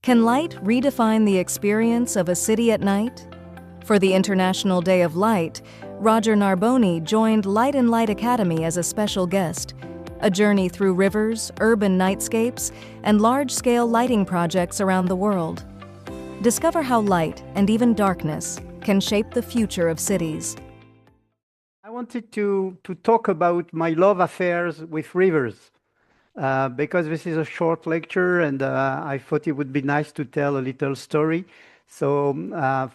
Can light redefine the experience of a city at night? For the International Day of Light, Roger Narboni joined Light and Light Academy as a special guest, a journey through rivers, urban nightscapes, and large-scale lighting projects around the world. Discover how light and even darkness can shape the future of cities. I wanted to talk about my love affairs with rivers. Because this is a short lecture and I thought it would be nice to tell a little story. So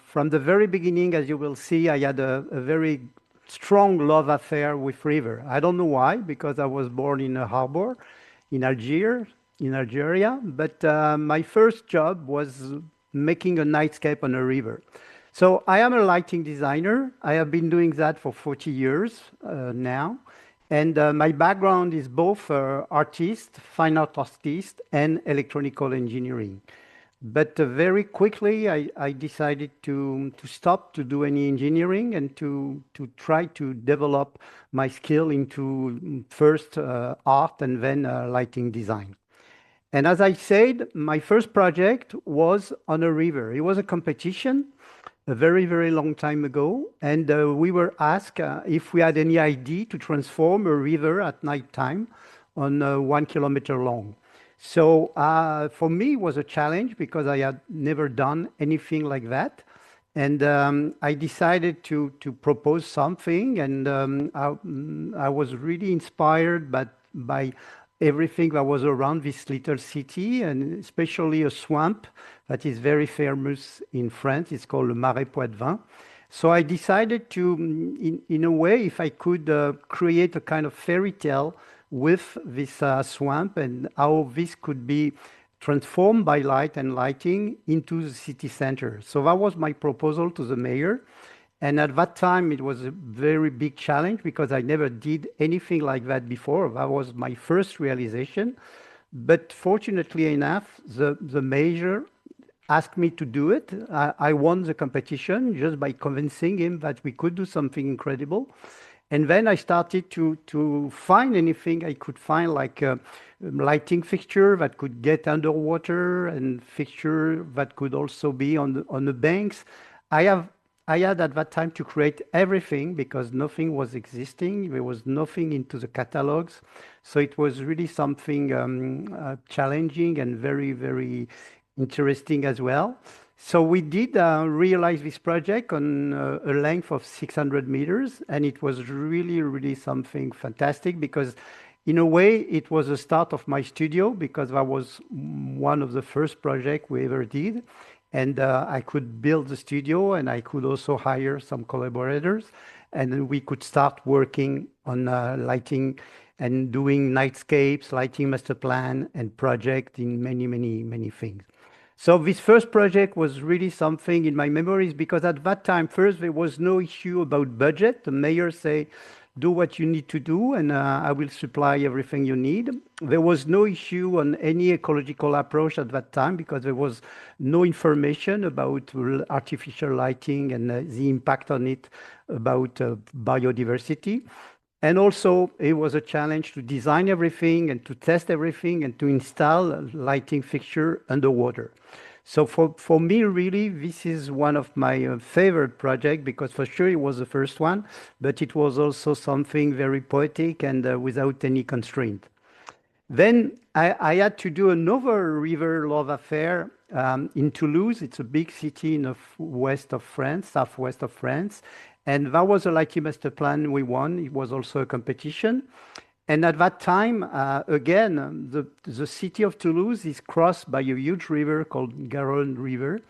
from the very beginning, as you will see, I had a very strong love affair with river. I don't know why, because I was born in a harbor in Algeria, but my first job was making a nightscape on a river. So I am a lighting designer. I have been doing that for 40 years now. And my background is both artist, fine art artist, and electronical engineering. But very quickly, I decided to stop to do any engineering and to try to develop my skill into first art and then lighting design. And as I said, my first project was on a river. It was a competition a very, very long time ago. And we were asked if we had any idea to transform a river at night time on 1 kilometer long. So for me, it was a challenge because I had never done anything like that. And I decided to propose something. And I was really inspired by everything that was around this little city, and especially a swamp that is very famous in France. It's called le Marais Poitevin. So I decided to, in a way, if I could create a kind of fairy tale with this swamp and how this could be transformed by light and lighting into the city center. So that was my proposal to the mayor. And at that time, it was a very big challenge because I never did anything like that before. That was my first realization. But fortunately enough, the mayor asked me to do it. I won the competition just by convincing him that we could do something incredible. And then I started to find anything I could find, like a lighting fixture that could get underwater and fixture that could also be on the banks. I had at that time to create everything because nothing was existing. There was nothing into the catalogs. So it was really something challenging and very, very interesting as well. So we did realize this project on a length of 600 meters. And it was really, really something fantastic because in a way, it was the start of my studio because that was one of the first projects we ever did. And I could build the studio and I could also hire some collaborators. And then we could start working on lighting and doing nightscapes, lighting master plan and project in many, many, many things. So this first project was really something in my memories because at that time, first, there was no issue about budget. The mayor said, do what you need to do and I will supply everything you need. There was no issue on any ecological approach at that time because there was no information about artificial lighting and the impact on it about biodiversity. And also it was a challenge to design everything and to test everything and to install a lighting fixture underwater. So for me, really, this is one of my favorite projects because for sure it was the first one, but it was also something very poetic and without any constraint. Then I had to do another river love affair in Toulouse. It's a big city in the west of France, southwest of France. And that was a lighting master plan we won. It was also a competition. And at that time, again, the city of Toulouse is crossed by a huge river called Garonne River.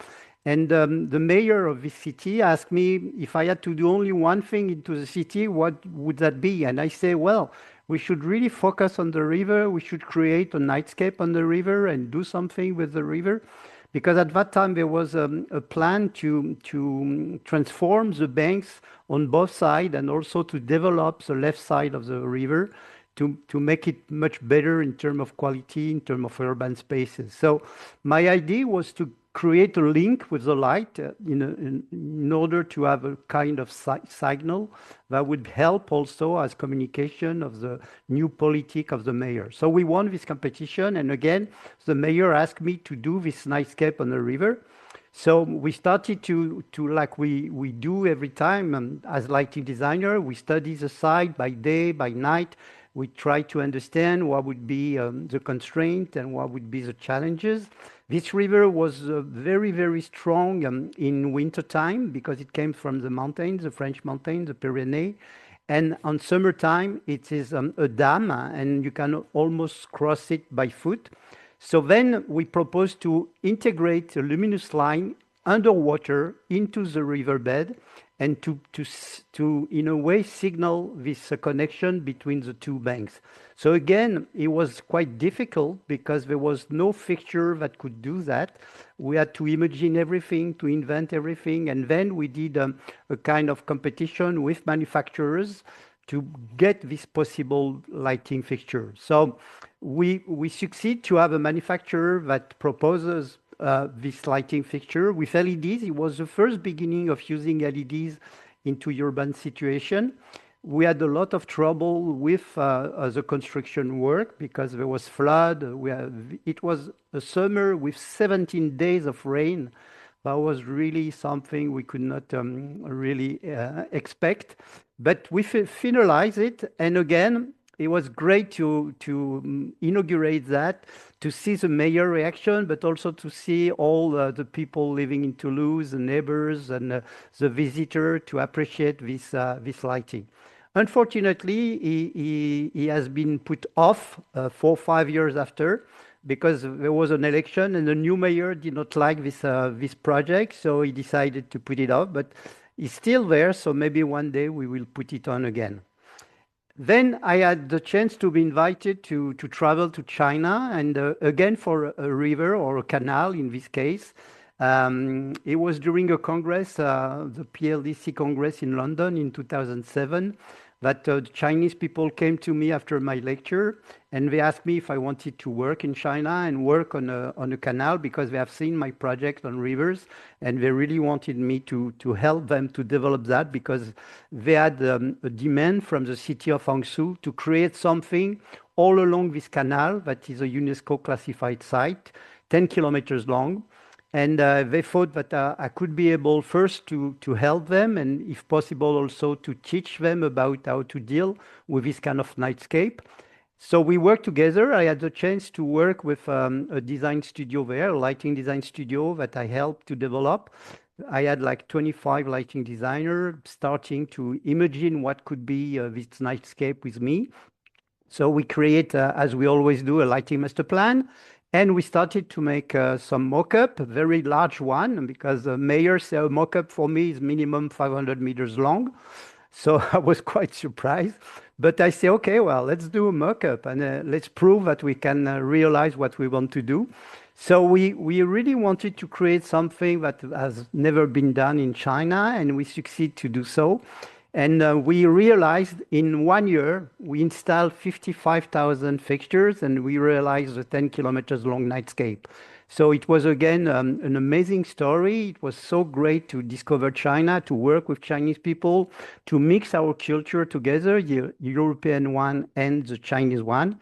And the mayor of this city asked me if I had to do only one thing into the city, what would that be? And I say, well, we should really focus on the river. We should create a nightscape on the river and do something with the river. Because at that time, there was a plan to transform the banks on both sides and also to develop the left side of the river to make it much better in terms of quality, in terms of urban spaces. So my idea was to create a link with the light in order to have a kind of signal that would help also as communication of the new politic of the mayor. So we won this competition, and again, the mayor asked me to do this nightscape on the river. So we started to like we do every time as lighting designer, we study the site by day, by night. We try to understand what would be the constraint and what would be the challenges. This river was very, very strong in wintertime because it came from the mountains, the French mountains, the Pyrenees. And on summertime, it is a dam and you can almost cross it by foot. So then we proposed to integrate a luminous line underwater into the riverbed and to in a way signal this connection between the two banks. So again, it was quite difficult because there was no fixture that could do that. We had to imagine everything, to invent everything, and then we did a kind of competition with manufacturers to get this possible lighting fixture. So we succeed to have a manufacturer that proposes this lighting fixture with LEDs. It was the first beginning of using LEDs into urban situation. We had a lot of trouble with the construction work because there was flood. It was a summer with 17 days of rain. That was really something we could not really expect. But we finalized it. And again, it was great to inaugurate that, to see the mayor reaction, but also to see all the people living in Toulouse, the neighbors and the visitor to appreciate this lighting. Unfortunately, he has been put off 4 or 5 years after because there was an election and the new mayor did not like this project, so he decided to put it off, but it's still there, so maybe one day we will put it on again. Then I had the chance to be invited to travel to China, and again for a river or a canal in this case. It was during a congress, the PLDC Congress in London in 2007, that the Chinese people came to me after my lecture and they asked me if I wanted to work in China and work on a canal because they have seen my project on rivers and they really wanted me to help them to develop that because they had a demand from the city of Hangzhou to create something all along this canal that is a UNESCO classified site, 10 kilometers long. And they thought that I could be able first to help them and if possible also to teach them about how to deal with this kind of nightscape. So we worked together. I had the chance to work with a design studio there, a lighting design studio that I helped to develop. I had like 25 lighting designers starting to imagine what could be this nightscape with me. So we create, as we always do, a lighting master plan. And we started to make some mock-up, a very large one, because the mayor said a mock-up for me is minimum 500 meters long. So I was quite surprised. But I say, okay, well, let's do a mock-up and let's prove that we can realize what we want to do. So we really wanted to create something that has never been done in China, and we succeed to do so. And we realized in 1 year, we installed 55,000 fixtures and we realized a 10 kilometers long nightscape. So it was again an amazing story. It was so great to discover China, to work with Chinese people, to mix our culture together, the European one and the Chinese one.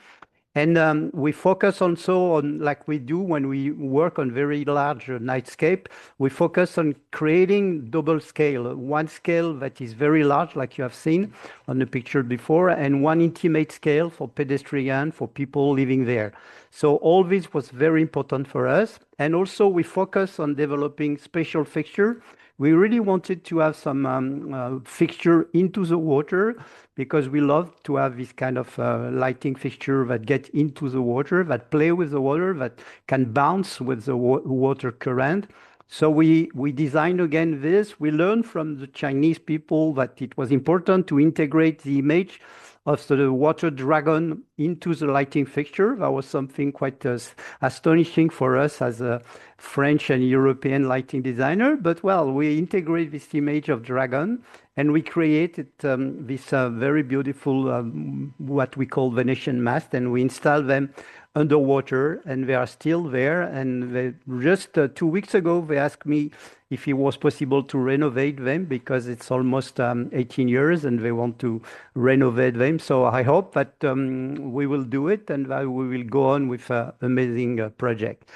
And we focus also on, like we do when we work on very large nightscape, we focus on creating double scale, one scale that is very large, like you have seen on the picture before, and one intimate scale for pedestrian, for people living there. So all this was very important for us. And also we focus on developing special fixture. We really wanted to have some fixture into the water because we love to have this kind of lighting fixture that get into the water, that play with the water, that can bounce with the water current. So we designed again this. We learned from the Chinese people that it was important to integrate the image of the water dragon into the lighting fixture. That was something quite astonishing for us as a French and European lighting designer. But well, we integrate this image of dragon And we created this very beautiful, what we call Venetian mast, and we installed them underwater, and they are still there. And just 2 weeks ago, they asked me if it was possible to renovate them because it's almost 18 years and they want to renovate them. So I hope that we will do it and that we will go on with an amazing project.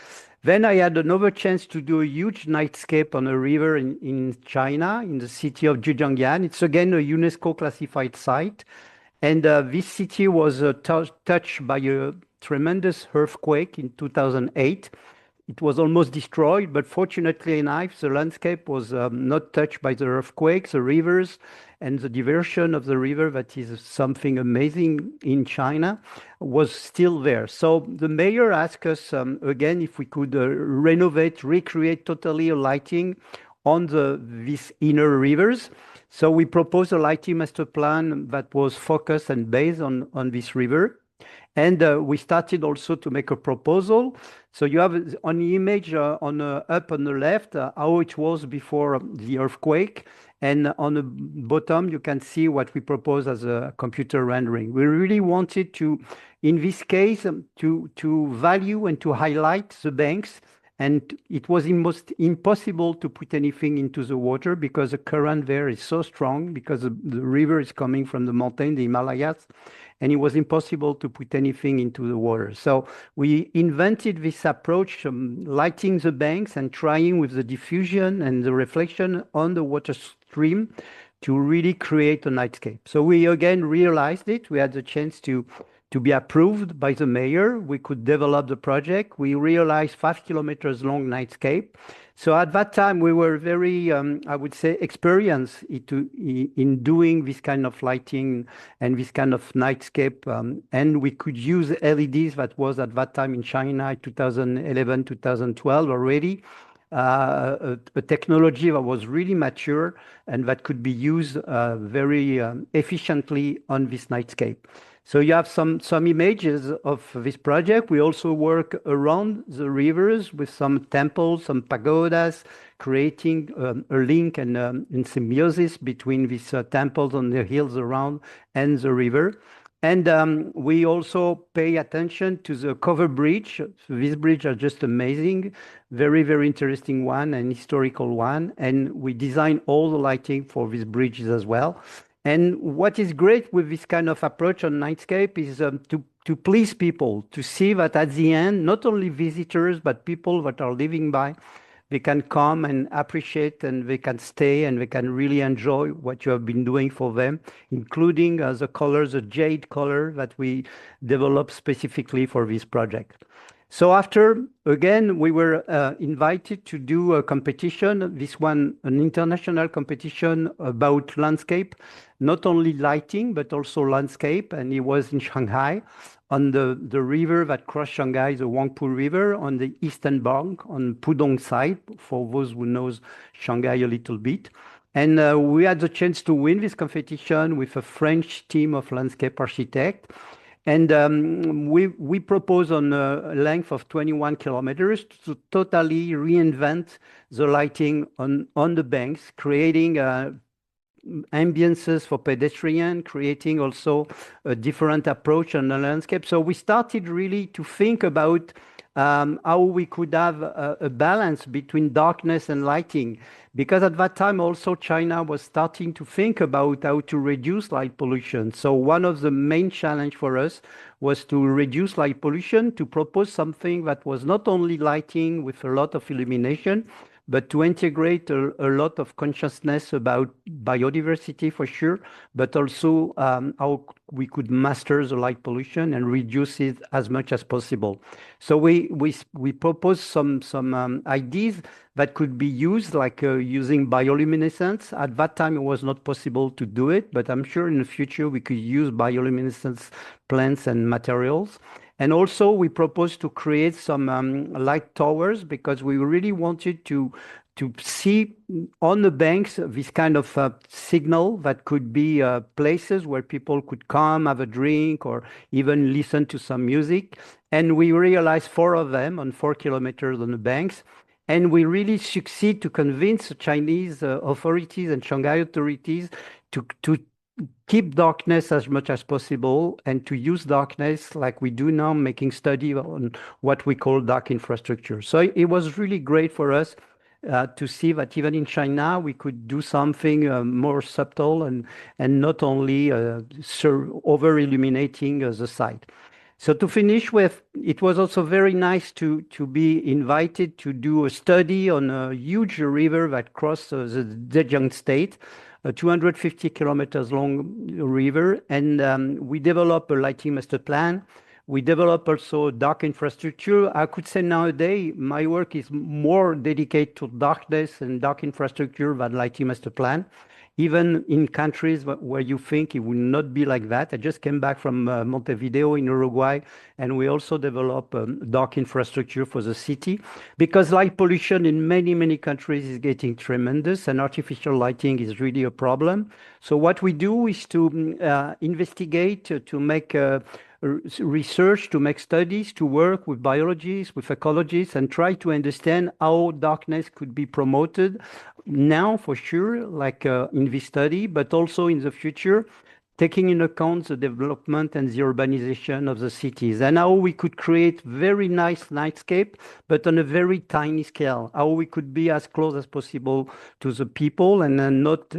Then I had another chance to do a huge nightscape on a river in China, in the city of Zhejiang. It's again a UNESCO classified site. And this city was touched by a tremendous earthquake in 2008. It was almost destroyed, but fortunately enough, the landscape was not touched by the earthquake. The rivers and the diversion of the river, that is something amazing in China, was still there. So the mayor asked us again if we could renovate, recreate totally a lighting on these inner rivers. So we proposed a lighting master plan that was focused and based on this river. And we started also to make a proposal. So you have on the image up on the left how it was before the earthquake. And on the bottom, you can see what we propose as a computer rendering. We really wanted to, in this case, to value and to highlight the banks. And it was almost impossible to put anything into the water because the current there is so strong, because the river is coming from the mountain, the Himalayas, and it was impossible to put anything into the water. So we invented this approach, lighting the banks and trying with the diffusion and the reflection on the water stream to really create a nightscape. So we again realized it. We had the chance to be approved by the mayor. We could develop the project. We realized 5 kilometers long nightscape. So at that time, we were very, I would say, experienced in doing this kind of lighting and this kind of nightscape. And we could use LEDs that was at that time in China, 2011, 2012 already. A technology that was really mature and that could be used very efficiently on this nightscape. So you have some images of this project. We also work around the rivers with some temples, some pagodas, creating a link and in symbiosis between these temples on the hills around and the river. And we also pay attention to the cover bridge. These bridges are just amazing, very, very interesting one and historical one. And we design all the lighting for these bridges as well. And what is great with this kind of approach on Nightscape is to please people, to see that at the end, not only visitors, but people that are living by, they can come and appreciate and they can stay and they can really enjoy what you have been doing for them, including the colors, the jade color that we developed specifically for this project. So after, again, we were invited to do a competition, this one, an international competition about landscape, not only lighting, but also landscape. And it was in Shanghai, on the river that crossed Shanghai, the Huangpu River, on the eastern bank, on Pudong side, for those who knows Shanghai a little bit. And we had the chance to win this competition with a French team of landscape architects. And we propose on a length of 21 kilometers to totally reinvent the lighting on the banks, creating ambiances for pedestrians, creating also a different approach on the landscape. So we started really to think about how we could have a balance between darkness and lighting. Because at that time also China was starting to think about how to reduce light pollution. So one of the main challenge for us was to reduce light pollution, to propose something that was not only lighting with a lot of illumination, but to integrate a lot of consciousness about biodiversity for sure, but also how we could master the light pollution and reduce it as much as possible. So we proposed some ideas that could be used, like using bioluminescence. At that time, it was not possible to do it, but I'm sure in the future we could use bioluminescence plants and materials. And also we proposed to create some light towers because we really wanted to see on the banks this kind of signal that could be places where people could come, have a drink, or even listen to some music. And we realized 4 of them on 4 kilometers on the banks. And we really succeed to convince the Chinese authorities and Shanghai authorities to keep darkness as much as possible and to use darkness like we do now, making study on what we call dark infrastructure. So it was really great for us to see that even in China, we could do something more subtle and not only over illuminating the site. So to finish with, it was also very nice to be invited to do a study on a huge river that crosses the Zhejiang state, a 250 kilometers long river. And we developed a lighting master plan. We develop also dark infrastructure. I could say nowadays my work is more dedicated to darkness and dark infrastructure than lighting master plan. Even in countries where you think it will not be like that. I just came back from Montevideo in Uruguay, and we also develop dark infrastructure for the city because light pollution in many, many countries is getting tremendous, and artificial lighting is really a problem. So what we do is to investigate, to make research, to make studies, to work with biologists, with ecologists, and try to understand how darkness could be promoted now for sure, like in this study, but also in the future, taking into account the development and the urbanization of the cities, and how we could create very nice nightscape, but on a very tiny scale, how we could be as close as possible to the people and not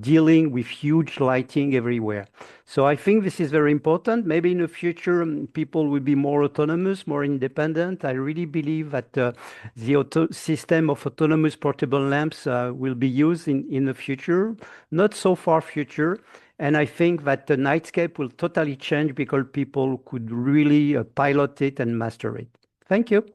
dealing with huge lighting everywhere. So I think this is very important. Maybe in the future, people will be more autonomous, more independent. I really believe that the system of autonomous portable lamps will be used in the future, not so far future. And I think that the nightscape will totally change because people could really pilot it and master it. Thank you.